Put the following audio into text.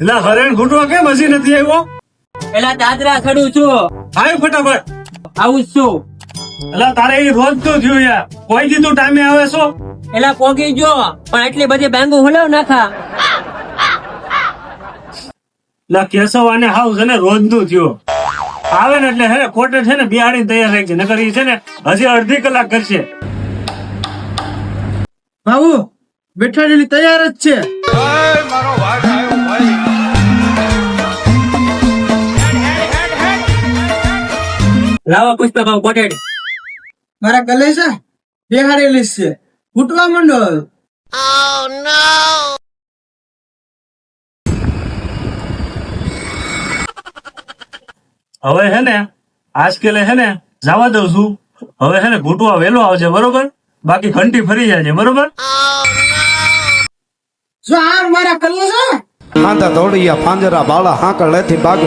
એટલે હરેણ ખૂટવા કેમ હજી નથી આવ્યો? એલા દાદરા ખડું છું, આવ્યો ફટાફટ. આવું જ છું. એટલે તારે એ રોજ તો થયું યાર, કોઈ દી તું ટાઈમે આવે છો? એલા પોગી જો, પણ એટલી બધી બેંગુ હલાવ નાખા. એટલે કેશવ આને હાવ છે ને રોજ નું થયો આવે ને એટલે હે ને કોટે છે ને બિહાડીને તૈયાર રાખજે, નકર ઈ છે ને હજી અડધી કલાક કરશે. બાબુ બેઠાડેલી તૈયાર જ છે. લાવો પુષ્પા કોટેડ. મારા કલેશા બેહાડેલી જ છે, ફૂટવા માંડો હવે. હવે હે ને આજકેલે હે ને જવા દઉં છું. હવે હે ને ઘૂંટવા વેલો આવજે, બરોબર? બાકી ઘંટી ફરી જાય, બરોબર? જો આ મારા કલેશા હાંધા દોડિયા પાંજરા બાળા હાંકળ લેથી બાગ